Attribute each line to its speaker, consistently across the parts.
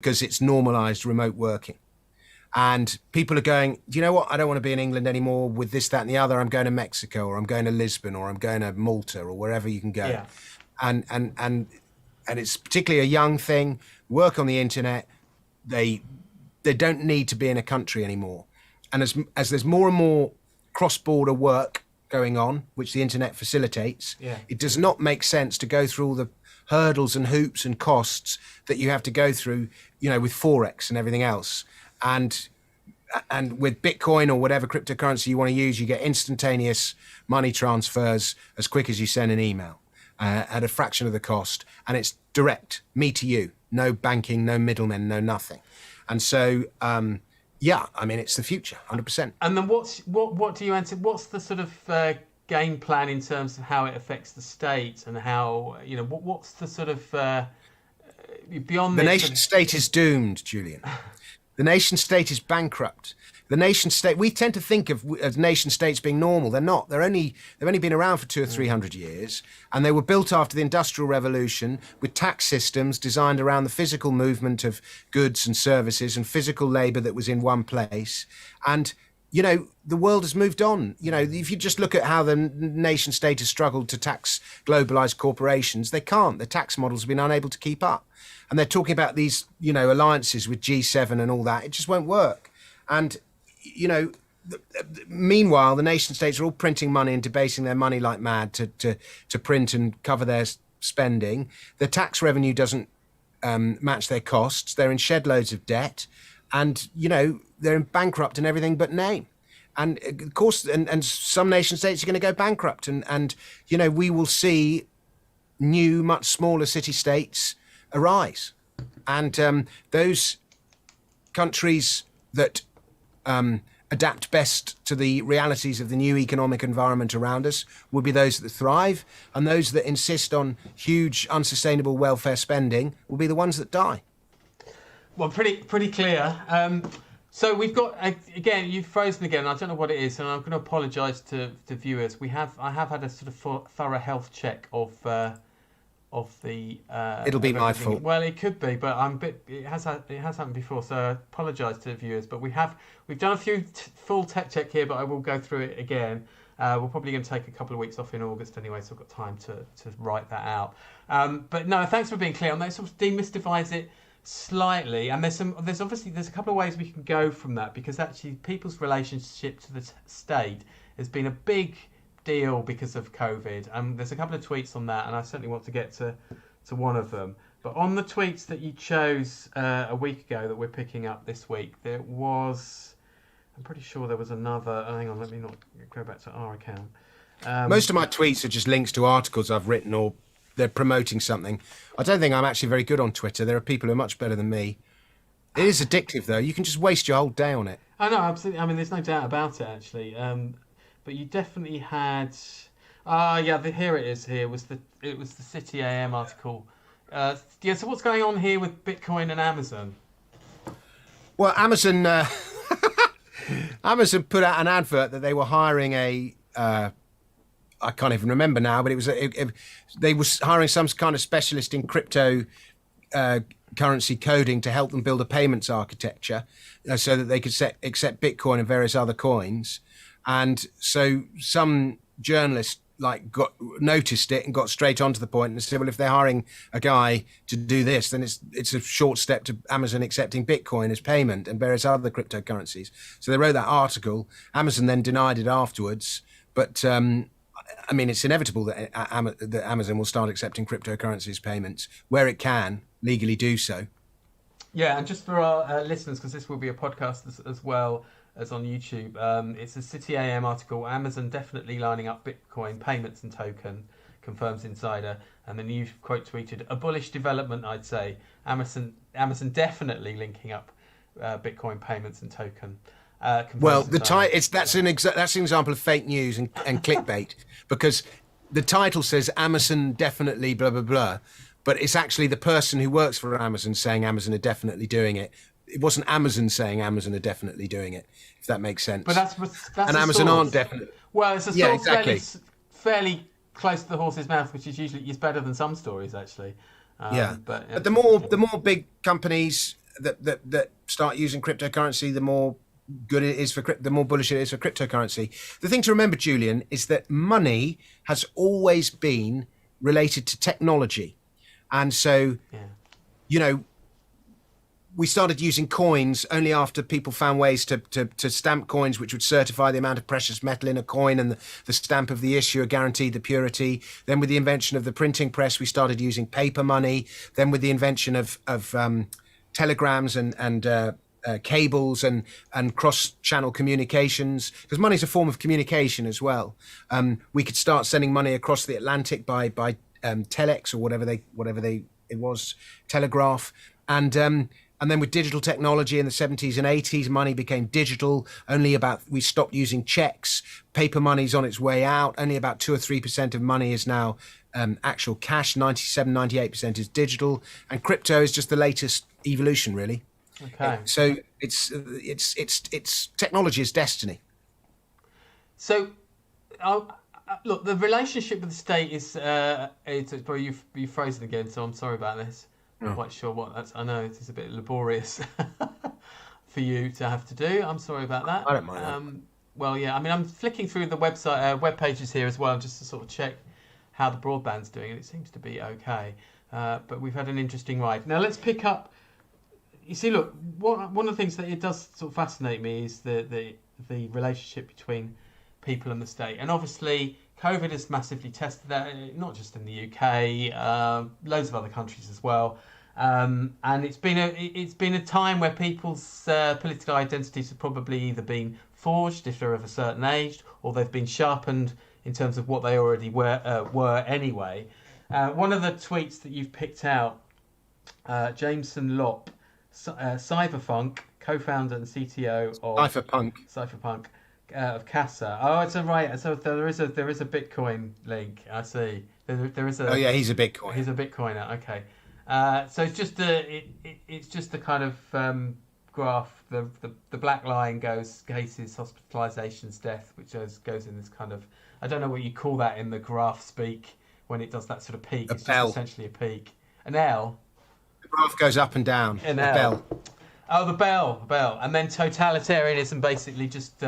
Speaker 1: because it's normalized remote working. And people are going, do you know what? I don't want to be in England anymore with this, that, and the other. I'm going to Mexico, or I'm going to Lisbon, or I'm going to Malta, or wherever you can go.
Speaker 2: Yeah.
Speaker 1: And it's particularly a young thing. Work on the internet. They don't need to be in a country anymore. And as there's more and more cross-border work going on, which the internet facilitates, it does not make sense to go through all the hurdles and hoops and costs that you have to go through, with Forex and everything else. And with Bitcoin or whatever cryptocurrency you want to use, you get instantaneous money transfers as quick as you send an email at a fraction of the cost. And it's direct, me to you, no banking, no middlemen, no nothing. And so, it's the future, 100%.
Speaker 2: And then what do you answer? What's the sort of game plan in terms of how it affects the state and how, what's the sort of beyond
Speaker 1: the nation state is doomed, Julian. The nation state is bankrupt. The nation state, we tend to think of nation states being normal. They're not. They've only been around for 200 or 300 years, and they were built after the Industrial Revolution with tax systems designed around the physical movement of goods and services and physical labor that was in one place. And the world has moved on. If you just look at how the nation state has struggled to tax globalized corporations, they can't. The tax models have been unable to keep up. And they're talking about these, alliances with G7 and all that. It just won't work. And, meanwhile, the nation states are all printing money and debasing their money like mad to print and cover their spending. The tax revenue doesn't match their costs. They're in shed loads of debt. And, they're bankrupt in everything but name. And of course, and some nation states are going to go bankrupt. And we will see new, much smaller city-states arise. And those countries that adapt best to the realities of the new economic environment around us will be those that thrive. And those that insist on huge, unsustainable welfare spending will be the ones that die.
Speaker 2: Well, pretty clear. So we've got, again, you've frozen again. I don't know what it is, and I'm going to apologise to viewers. I have had a sort of thorough health check of the.
Speaker 1: It'll be my fault.
Speaker 2: Well, it could be, but It has happened before, so I apologise to the viewers. But we've done a few full tech check here, but I will go through it again. We're probably going to take a couple of weeks off in August anyway, so I've got time to write that out. But no, thanks for being clear on that. It sort of demystifies it slightly, and there's a couple of ways we can go from that, because actually people's relationship to the state has been a big deal because of COVID, and there's a couple of tweets on that, and I certainly want to get to one of them. But on the tweets that you chose a week ago that we're picking up this week, I'm pretty sure there was another. Hang on, let me not go back to our account.
Speaker 1: Most of my tweets are just links to articles I've written, or they're promoting something. I don't think I'm actually very good on Twitter. There are people who are much better than me. It is addictive, though. You can just waste your whole day on it.
Speaker 2: I know, absolutely. I mean, there's no doubt about it, actually. But you definitely had. Here it is. It was the City AM article. So what's going on here with Bitcoin and Amazon?
Speaker 1: Well, Amazon put out an advert that they were hiring I can't even remember now, but they were hiring some kind of specialist in crypto currency coding to help them build a payments architecture so that they could accept Bitcoin and various other coins. And so some journalist noticed it and got straight onto the point and said, well, if they're hiring a guy to do this, then it's a short step to Amazon accepting Bitcoin as payment and various other cryptocurrencies. So they wrote that article. Amazon then denied it afterwards. But it's inevitable that Amazon will start accepting cryptocurrencies payments where it can legally do so.
Speaker 2: Yeah, and just for our listeners, because this will be a podcast as well as on YouTube, it's a City AM article. Amazon definitely lining up Bitcoin payments and token, confirms Insider. And then you've quote tweeted, a bullish development, I'd say. Amazon definitely linking up Bitcoin payments and token.
Speaker 1: Well, that's an example of fake news and clickbait, because the title says Amazon definitely blah blah blah, but it's actually the person who works for Amazon saying Amazon are definitely doing it. It wasn't Amazon saying Amazon are definitely doing it, if that makes sense.
Speaker 2: But that's
Speaker 1: and Amazon aren't definitely.
Speaker 2: Well, it's a source
Speaker 1: exactly.
Speaker 2: fairly close to the horse's mouth, which is usually better than some stories actually.
Speaker 1: But the more big companies that start using cryptocurrency, the more good it is for the more bullish it is for cryptocurrency. The thing to remember, Julian, is that money has always been related to technology, and so we started using coins only after people found ways to stamp coins which would certify the amount of precious metal in a coin, and the stamp of the issuer guaranteed the purity. Then with the invention of the printing press, we started using paper money. Then with the invention of telegrams and cables and cross-channel communications, because money's a form of communication as well. We could start sending money across the Atlantic by telex or whatever it was, telegraph, and then with digital technology in the 70s and 80s, money became digital. We stopped using checks. Paper money's on its way out. Only about 2 or 3% of money is now actual cash. 97, 98% is digital. And crypto is just the latest evolution, really.
Speaker 2: Okay.
Speaker 1: So it's technology is destiny.
Speaker 2: So, look, the relationship with the state is probably you phrased it again, so I'm sorry about this. Not quite sure what that's. I know it is a bit laborious for you to have to do. I'm sorry about that.
Speaker 1: I don't mind.
Speaker 2: Well, yeah. I mean, I'm flicking through the website web pages here as well, just to sort of check how the broadband's doing, and it seems to be okay. But we've had an interesting ride. Now let's pick up. You see, look, one of the things that it does sort of fascinate me is the relationship between people and the state, and obviously COVID has massively tested that, not just in the UK, loads of other countries as well. And it's been a time where people's political identities have probably either been forged if they're of a certain age, or they've been sharpened in terms of what they already were anyway. One of the tweets that you've picked out, Jameson Lopp, Cyberfunk, co-founder and CTO of Cypherpunk. Of Casa. Oh, it's right. So there is a Bitcoin link. I see. There is a.
Speaker 1: Oh yeah, he's a Bitcoiner.
Speaker 2: He's a Bitcoiner. Okay. So it's just the kind of graph. The black line goes cases, hospitalizations, death, which goes in this kind of. I don't know what you call that in the graph speak when it does that sort of peak. It's just essentially a peak. An L.
Speaker 1: The graph goes up and down.
Speaker 2: An L. Bell. Oh, the bell, and then totalitarianism basically just.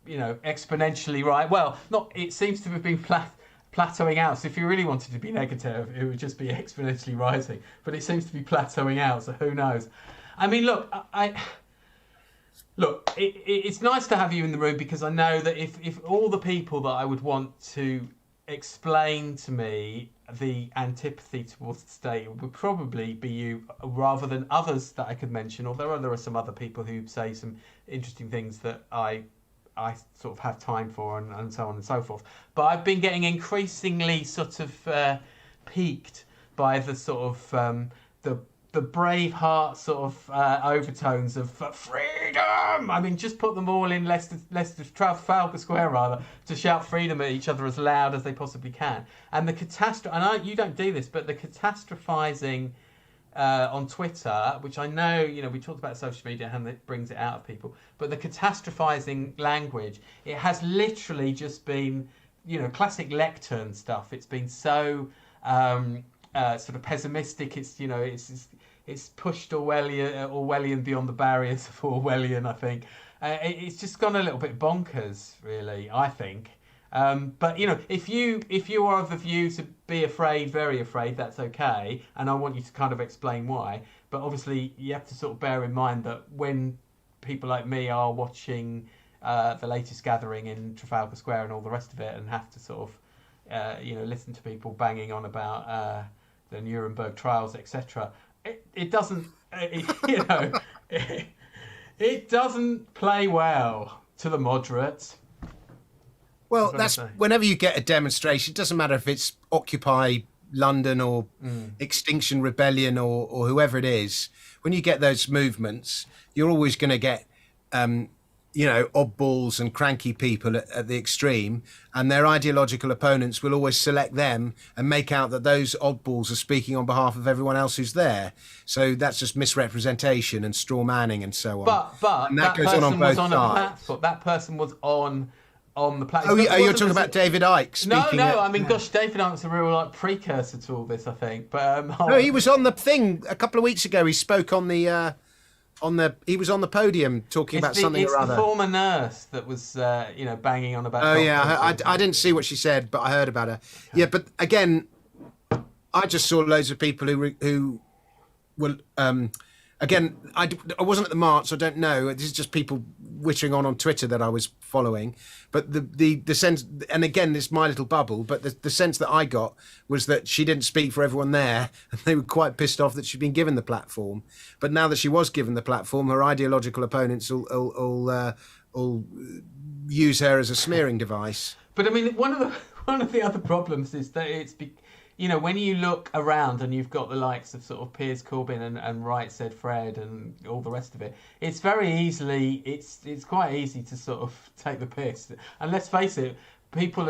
Speaker 2: Exponentially right. Well, it seems to have been plateauing out. So if you really wanted to be negative, it would just be exponentially rising. But it seems to be plateauing out. So who knows? I mean, look, it's nice to have you in the room, because I know that if all the people that I would want to explain to me the antipathy towards the state would probably be you, rather than others that I could mention. Although there are some other people who say some interesting things that I sort of have time for, and so on and so forth. But I've been getting increasingly sort of piqued by the sort of the Braveheart sort of overtones of freedom. I mean, just put them all in Trafalgar Square rather, to shout freedom at each other as loud as they possibly can. And the catastrophe. And you don't do this, but the catastrophizing. On Twitter, which I know, we talked about social media and it brings it out of people, but the catastrophizing language, it has literally just been, classic lectern stuff. It's been so sort of pessimistic. It's pushed Orwellian beyond the barriers of Orwellian, I think. It's just gone a little bit bonkers, really, I think. But if you are of the view to be afraid, very afraid, that's okay, and I want you to kind of explain why. But obviously, you have to sort of bear in mind that when people like me are watching the latest gathering in Trafalgar Square and all the rest of it, and have to sort of listen to people banging on about the Nuremberg trials, etc., it doesn't it doesn't play well to the moderates.
Speaker 1: Well, that's whenever you get a demonstration, it doesn't matter if it's Occupy London or Extinction Rebellion or whoever it is. When you get those movements, you're always going to get, oddballs and cranky people at the extreme, and their ideological opponents will always select them and make out that those oddballs are speaking on behalf of everyone else who's there. So that's just misrepresentation and straw manning and so on.
Speaker 2: But
Speaker 1: and that goes on both sides.
Speaker 2: That person was on on the platform.
Speaker 1: You're talking about David Icke speaking.
Speaker 2: No. I mean, gosh, David Icke's a real precursor to all this, I think. But
Speaker 1: no, he was on the thing a couple of weeks ago. He spoke on the. He was on the podium talking about something or other.
Speaker 2: It's the former nurse that was, banging on about.
Speaker 1: Oh yeah, I didn't see what she said, but I heard about her. Yeah, but again, I just saw loads of people who were. Again, I wasn't at the march, so I don't know. This is just people wittering on Twitter that I was following. But the sense, and again, this is my little bubble, but the sense that I got was that she didn't speak for everyone there, and they were quite pissed off that she'd been given the platform. But now that she was given the platform, her ideological opponents will use her as a smearing device.
Speaker 2: But I mean, one of the other problems is that when you look around and you've got the likes of sort of Piers Corbyn and Right Said Fred and all the rest of it, it's very easily, it's quite easy to sort of take the piss. And let's face it, other people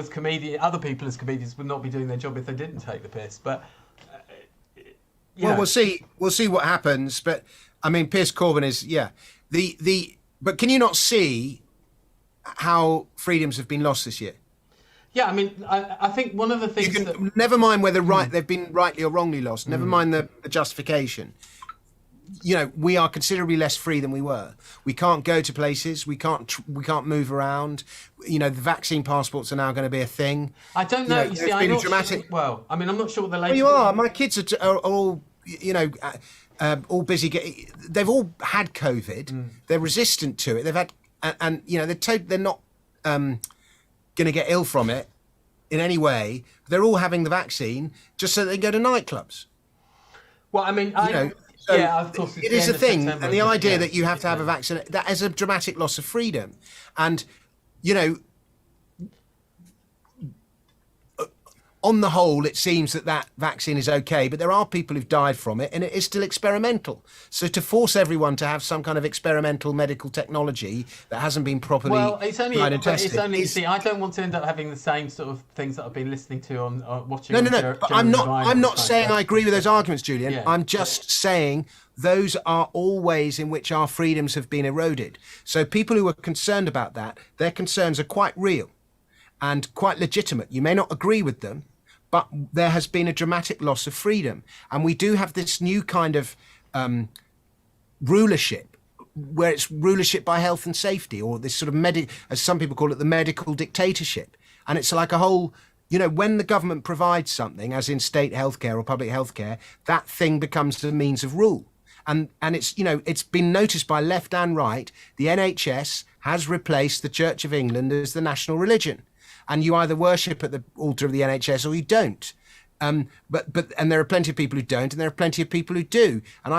Speaker 2: as comedians would not be doing their job if they didn't take the piss. But
Speaker 1: we'll see what happens. But I mean, Piers Corbyn is but can you not see how freedoms have been lost this year?
Speaker 2: Yeah, I mean, I think one of the things
Speaker 1: never mind whether they've been rightly or wrongly lost. Never mind the justification. We are considerably less free than we were. We can't go to places. We can't move around. The vaccine passports are now going to be a thing.
Speaker 2: I don't know. I'm not
Speaker 1: dramatic.
Speaker 2: Sure, well, I mean, I'm not sure what the latest.
Speaker 1: Well, you are. My kids are all all busy. They've all had COVID. They're resistant to it. They've had, and they're not going to get ill from it in any way. They're all having the vaccine just so they can go to nightclubs.
Speaker 2: Well, I mean, of course,
Speaker 1: it is a thing, and the idea that you have to have a vaccine, that is a dramatic loss of freedom. And on the whole, it seems that vaccine is okay, but there are people who've died from it, and it is still experimental. So to force everyone to have some kind of experimental medical technology that hasn't been properly tried and tested.
Speaker 2: I don't want to end up having the same sort of things that I've been listening to on watching.
Speaker 1: No. But I'm not saying I agree with those arguments, Julian. Yeah. I'm just saying those are all ways in which our freedoms have been eroded. So people who are concerned about that, their concerns are quite real and quite legitimate. You may not agree with them, but there has been a dramatic loss of freedom. And we do have this new kind of rulership, where it's rulership by health and safety, or this sort of, as some people call it, the medical dictatorship. And it's like a whole, when the government provides something, as in state healthcare or public healthcare, that thing becomes the means of rule. And it's, it's been noticed by left and right, the NHS has replaced the Church of England as the national religion. And you either worship at the altar of the NHS or you don't. But there are plenty of people who don't, and there are plenty of people who do. And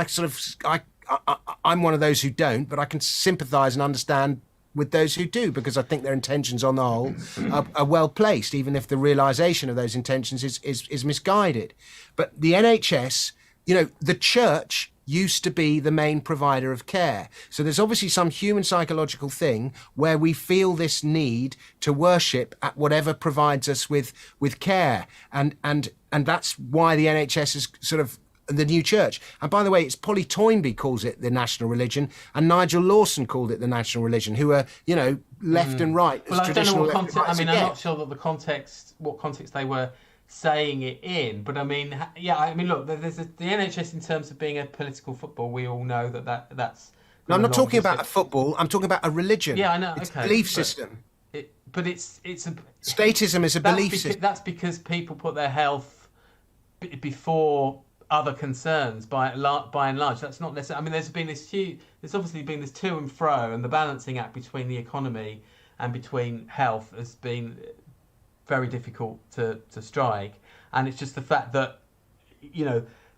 Speaker 1: I'm one of those who don't, but I can sympathise and understand with those who do, because I think their intentions on the whole are well placed, even if the realisation of those intentions is misguided. But the NHS, the church used to be the main provider of care. So there's obviously some human psychological thing where we feel this need to worship at whatever provides us with care. And that's why the NHS is sort of the new church. And by the way, it's Polly Toynbee calls it the national religion, and Nigel Lawson called it the national religion, who are, left and right.
Speaker 2: Well, I don't know what context, I'm not sure that what context they were saying it in, but look, there's the NHS in terms of being a political football. We all know that's.
Speaker 1: No, I'm not talking about a football. I'm talking about a religion.
Speaker 2: Yeah, I know.
Speaker 1: It's a belief system.
Speaker 2: But it's a
Speaker 1: statism is a belief system.
Speaker 2: That's because people put their health before other concerns by and large. That's not necessarily. I mean, there's obviously been this to and fro, and the balancing act between the economy and between health has been very difficult to strike, and it's just the fact that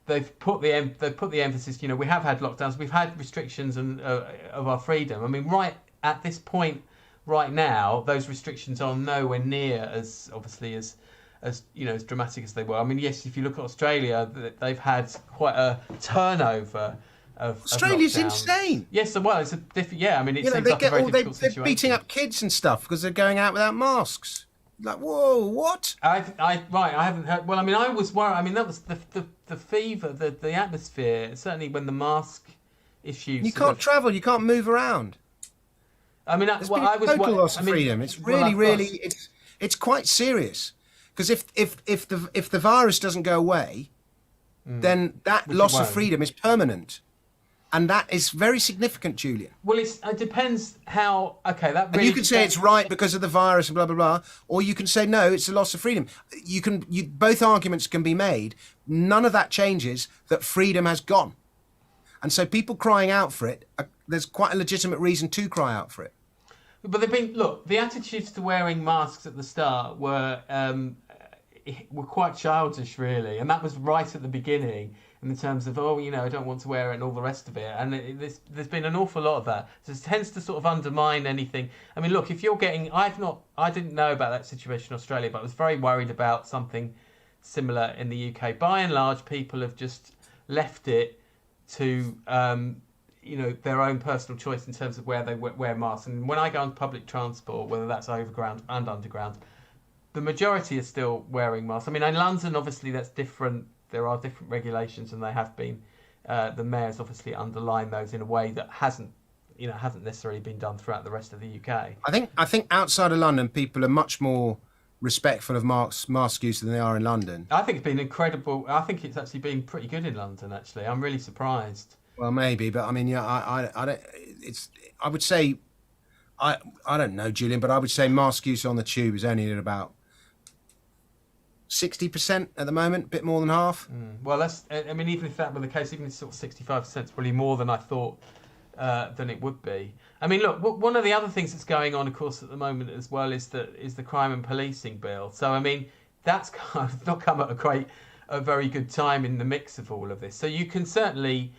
Speaker 2: they've put the emphasis. We have had lockdowns, we've had restrictions of our freedom. I mean, right at this point, right now, those restrictions are nowhere near as obviously as dramatic as they were. I mean, yes, if you look at Australia, they've had quite a turnover of
Speaker 1: Australia's
Speaker 2: lockdowns.
Speaker 1: Insane.
Speaker 2: Yes, well, it's a different. Yeah, I mean, it seems like a very difficult situation.
Speaker 1: They're beating up kids and stuff because they're going out without masks. Like, whoa, what?
Speaker 2: I haven't heard. Well, I mean, I was worried. I mean, that was the fever, the atmosphere. Certainly, when the mask issues.
Speaker 1: You can't travel. You can't move around.
Speaker 2: I mean,
Speaker 1: There's been a total loss of freedom. It's really, it's quite serious. Because if the virus doesn't go away, then that loss of freedom is permanent. And that is very significant, Julian.
Speaker 2: Well, it depends how. Okay, that. Really
Speaker 1: and you can say it's right because of the virus and blah blah blah, or you can say no, it's a loss of freedom. Both arguments can be made. None of that changes that freedom has gone, and so people crying out for it. There's quite a legitimate reason to cry out for it.
Speaker 2: But the attitudes to wearing masks at the start were quite childish, really, and that was right at the beginning. In terms of, I don't want to wear it and all the rest of it. And there's been an awful lot of that. So it tends to sort of undermine anything. I mean, look, if you're getting... I didn't know about that situation in Australia, but I was very worried about something similar in the UK. By and large, people have just left it to, their own personal choice in terms of where they wear masks. And when I go on public transport, whether that's overground and underground, the majority are still wearing masks. I mean, in London, obviously, that's different. There are different regulations, and they have been. The mayor's obviously underlined those in a way that hasn't necessarily been done throughout the rest of the UK.
Speaker 1: I think outside of London, people are much more respectful of mask use than they are in London.
Speaker 2: I think it's been incredible. I think it's actually been pretty good in London. Actually, I'm really surprised.
Speaker 1: Well, maybe, but I mean, yeah, I don't. I would say, I don't know, Julian, but I would say mask use on the tube is only at about 60% at the moment, a bit more than half.
Speaker 2: Well, even if that were the case, even if sort of 65% is probably more than I thought than it would be. I mean, look, one of the other things that's going on, of course, at the moment as well is the crime and policing bill. So, I mean, that's kind of not come at a very good time in the mix of all of this. So we can certainly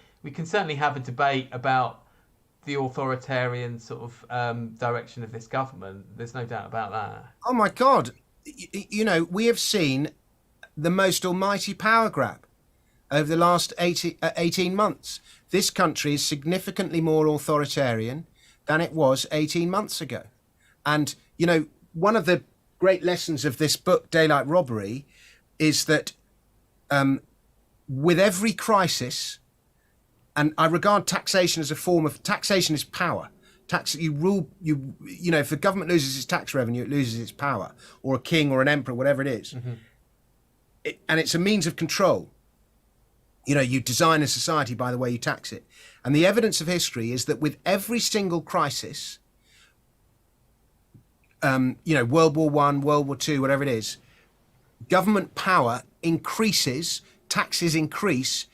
Speaker 2: have a debate about the authoritarian sort of direction of this government. There's no doubt about that.
Speaker 1: Oh my God. We have seen the most almighty power grab over the last 18 months. This country is significantly more authoritarian than it was 18 months ago. And, one of the great lessons of this book, Daylight Robbery, is that with every crisis, and I regard taxation as a form of... Taxation is power. If the government loses its tax revenue, it loses its power, or a king or an emperor, whatever it is. Mm-hmm. And it's a means of control. You design a society by the way you tax it. And the evidence of history is that with every single crisis, World War I, World War II, whatever it is, government power increases, taxes increase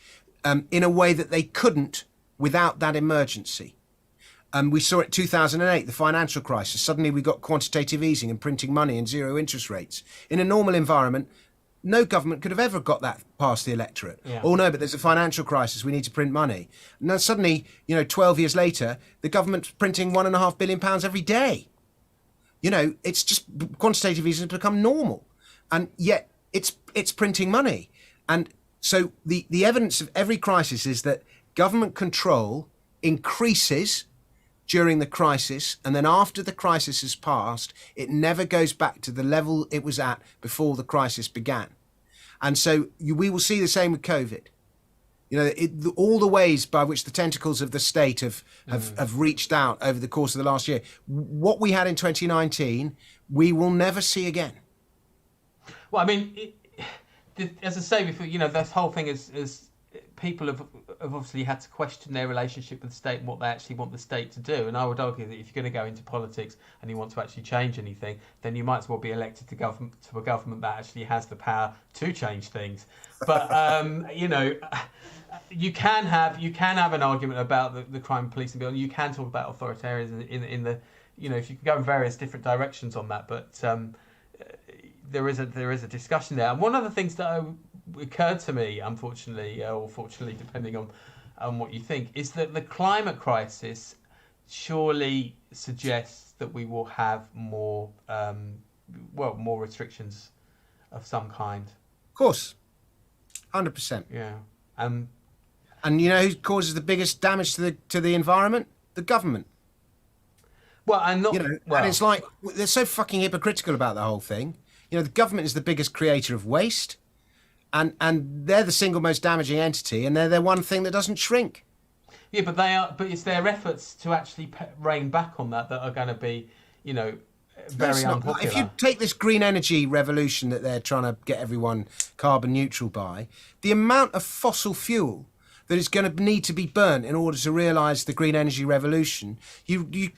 Speaker 1: in a way that they couldn't without that emergency. We saw it 2008, the financial crisis. Suddenly we got quantitative easing and printing money and zero interest rates. In a normal environment, no government could have ever got that past the electorate. Yeah. Oh no, but there's a financial crisis, we need to print money. And then suddenly, 12 years later, the government's printing £1.5 billion every day. It's just quantitative easing has become normal. And yet it's printing money. And so the evidence of every crisis is that government control increases during the crisis, and then after the crisis has passed, it never goes back to the level it was at before the crisis began. And so we will see the same with COVID. All the ways by which the tentacles of the state have reached out over the course of the last year. What we had in 2019, we will never see again.
Speaker 2: Well, I mean, as I say before, this whole thing is people have obviously had to question their relationship with the state and what they actually want the state to do. And I would argue that if you're going to go into politics and you want to actually change anything, then you might as well be elected to a government that actually has the power to change things. But you can have an argument about the crime and policing bill, and you can talk about authoritarianism in the if you can go in various different directions on that. But there is a discussion there. And one of the things that occurred to me, unfortunately, or fortunately, depending on what you think, is that the climate crisis surely suggests that we will have more restrictions of some kind.
Speaker 1: Of course, 100%.
Speaker 2: Yeah.
Speaker 1: And who causes the biggest damage to the environment? The government.
Speaker 2: Well, and
Speaker 1: it's like they're so fucking hypocritical about the whole thing. The government is the biggest creator of waste. And they're the single most damaging entity, and they're the one thing that doesn't shrink.
Speaker 2: Yeah, but it's their efforts to actually rein back on that are going to be, very unpopular.
Speaker 1: If you take this green energy revolution that they're trying to get everyone carbon neutral by, the amount of fossil fuel that is going to need to be burnt in order to realise the green energy revolution, you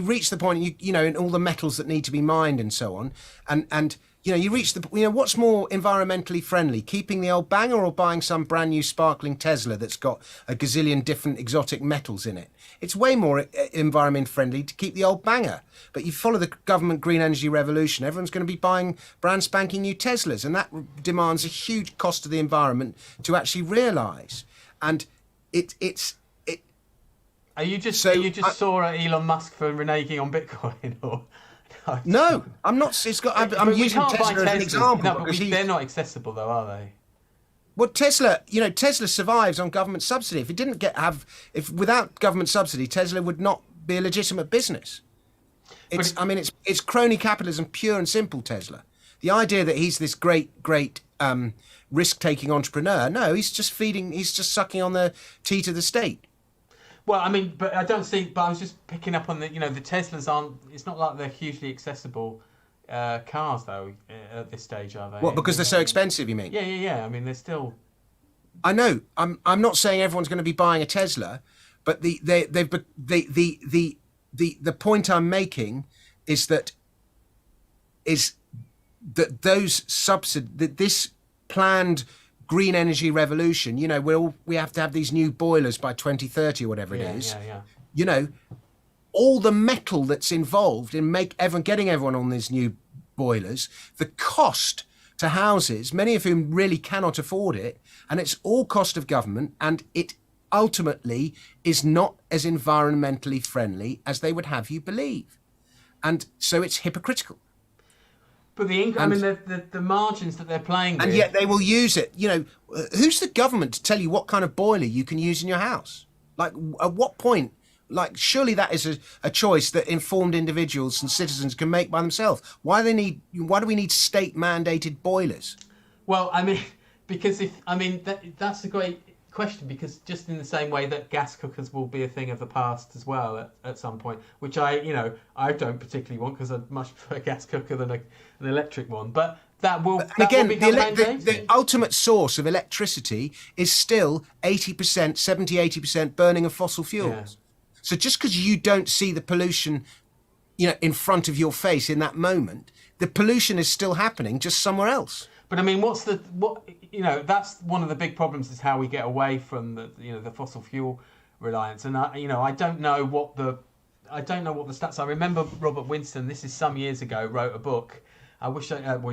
Speaker 1: reach the point, in all the metals that need to be mined and so on, and you reach the, what's more environmentally friendly, keeping the old banger or buying some brand new sparkling Tesla that's got a gazillion different exotic metals in it? It's way more environment friendly to keep the old banger. But you follow the government green energy revolution, everyone's going to be buying brand spanking new Teslas, and that demands a huge cost to the environment to actually realise. And it's.
Speaker 2: Are you just sore at Elon Musk for reneging on Bitcoin, or?
Speaker 1: No, I'm not. I'm using Tesla as an example.
Speaker 2: No, but they're not accessible, though, are they?
Speaker 1: Well, Tesla survives on government subsidy. If it didn't if without government subsidy, Tesla would not be a legitimate business. It's crony capitalism, pure and simple. Tesla. The idea that he's this great risk-taking entrepreneur. No, he's just sucking on the teat of the state.
Speaker 2: Well, but I don't see. But I was just picking up on the Teslas aren't. It's not like they're hugely accessible cars though at this stage, are they?
Speaker 1: What, because they're so expensive? You mean?
Speaker 2: Yeah. They're still.
Speaker 1: I know. I'm not saying everyone's going to be buying a Tesla, but the point I'm making is that this planned green energy revolution, we have to have these new boilers by 2030 or whatever it is.
Speaker 2: Yeah.
Speaker 1: All the metal that's involved in getting everyone on these new boilers, the cost to houses, many of whom really cannot afford it, and it's all cost of government, and it ultimately is not as environmentally friendly as they would have you believe. And so it's hypocritical.
Speaker 2: But the margins that they're playing with...
Speaker 1: And yet they will use it. Who's the government to tell you what kind of boiler you can use in your house? Like, at what point? Like, surely that is a choice that informed individuals and citizens can make by themselves. Why do we need state-mandated boilers?
Speaker 2: Well, because that's a great question, because just in the same way that gas cookers will be a thing of the past as well at some point, which I don't particularly want, because I'd much prefer a gas cooker than an electric one, but that will
Speaker 1: the ultimate source of electricity is still 70-80% burning of fossil fuels. Yeah. So just because you don't see the pollution in front of your face in that moment, the pollution is still happening just somewhere else.
Speaker 2: But that's one of the big problems, is how we get away from the fossil fuel reliance. And I don't know what the stats. I remember Robert Winston, this is some years ago, wrote a book. He's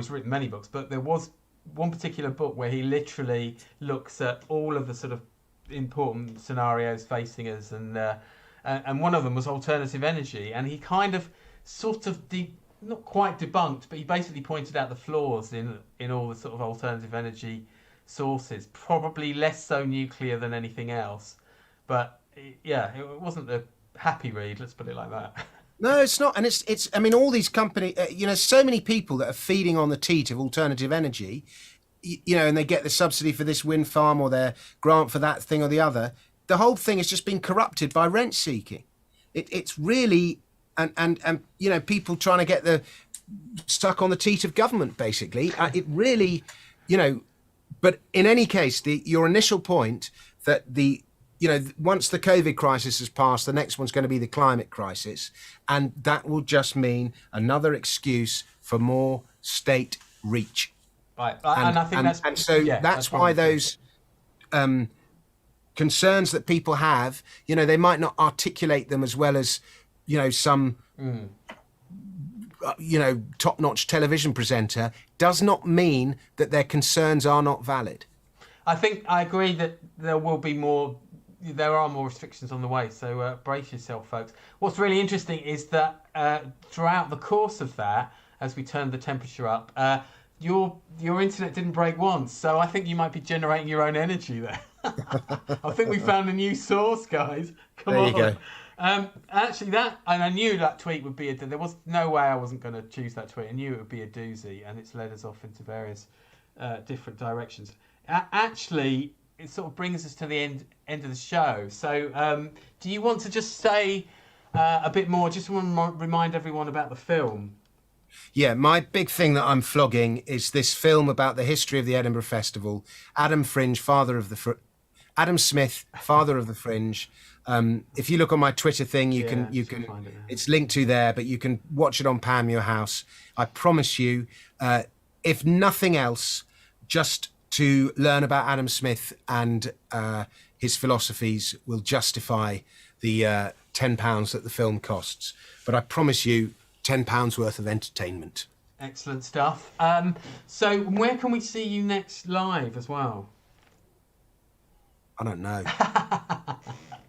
Speaker 2: written many books, but there was one particular book where he literally looks at all of the sort of important scenarios facing us, and one of them was alternative energy, and he kind of not quite debunked, but he basically pointed out the flaws in all the sort of alternative energy sources. Probably less so nuclear than anything else, but it wasn't a happy read. Let's put it like that.
Speaker 1: No, it's not, and it's. All these companies, so many people that are feeding on the teat of alternative energy, and they get the subsidy for this wind farm or their grant for that thing or the other. The whole thing has just been corrupted by rent seeking. It's really. And people trying to get stuck on the teat of government, basically. It really, but in any case, your initial point that once the COVID crisis has passed, the next one's going to be the climate crisis, and that will just mean another excuse for more state reach.
Speaker 2: Right, and I think
Speaker 1: that's why those concerns that people have, they might not articulate them as well as some top-notch television presenter, does not mean that their concerns are not valid.
Speaker 2: I think I agree that there are more restrictions on the way, so brace yourself, folks. What's really interesting is that throughout the course of that, as we turned the temperature up, your internet didn't break once, so I think you might be generating your own energy there. I think we found a new source, guys. Come on.
Speaker 1: There you go.
Speaker 2: Actually, and I knew that tweet would be there was no way I wasn't going to choose that tweet. I knew it would be a doozy, and it's led us off into various different directions. Actually, it sort of brings us to the end of the show. So, do you want to just say a bit more? Just want to remind everyone about the film.
Speaker 1: Yeah, my big thing that I'm flogging is this film about the history of the Edinburgh Festival. Adam Smith, father of the Fringe. If you look on my Twitter thing, you can
Speaker 2: find it now.
Speaker 1: it's linked to there, but you can watch it on Pam Your House. I promise you, if nothing else, just to learn about Adam Smith and his philosophies will justify the £10 that the film costs. But I promise you, £10 worth of entertainment.
Speaker 2: Excellent stuff. So where can we see you next live as well?
Speaker 1: I don't know.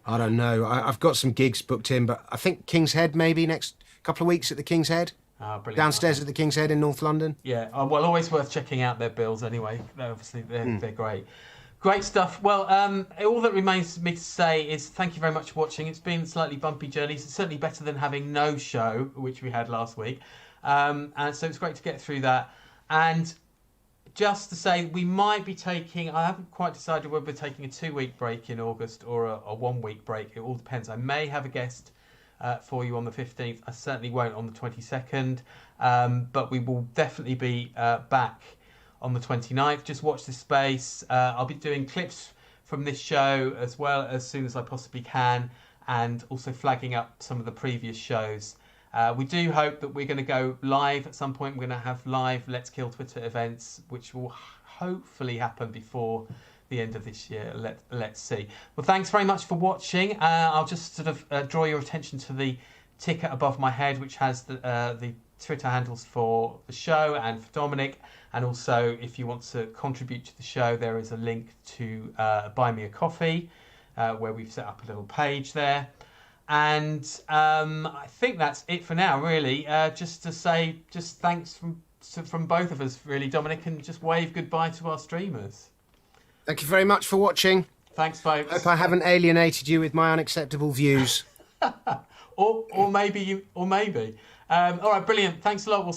Speaker 1: I don't know. I've got some gigs booked in, but I think King's Head maybe next couple of weeks at the King's Head.
Speaker 2: Brilliant.
Speaker 1: Downstairs at the King's Head in North London.
Speaker 2: Yeah, well, always worth checking out their bills anyway. Obviously, they're great. Great stuff. Well, all that remains for me to say is thank you very much for watching. It's been a slightly bumpy journey. It's certainly better than having no show, which we had last week. And so it's great to get through that. And just to say, we might be taking, I haven't quite decided whether we're taking a 2-week break in August or a 1-week break. It all depends. I may have a guest for you on the 15th. I certainly won't on the 22nd. But we will definitely be back on the 29th. Just watch this space. I'll be doing clips from this show as well as soon as I possibly can, and also flagging up some of the previous shows. We do hope that we're going to go live at some point. We're going to have live Let's Kill Twitter events, which will hopefully happen before the end of this year. Let's see. Well, thanks very much for watching. I'll just sort of draw your attention to the ticker above my head, which has the Twitter handles for the show and for Dominic. And also, if you want to contribute to the show, there is a link to Buy Me a Coffee, where we've set up a little page there. And I think that's it for now, really. Just to say, just thanks from both of us, really, Dominic, and just wave goodbye to our streamers.
Speaker 1: Thank you very much for watching.
Speaker 2: Thanks, folks.
Speaker 1: Hope I haven't alienated you with my unacceptable views.
Speaker 2: or maybe. All right, brilliant. Thanks a lot. We'll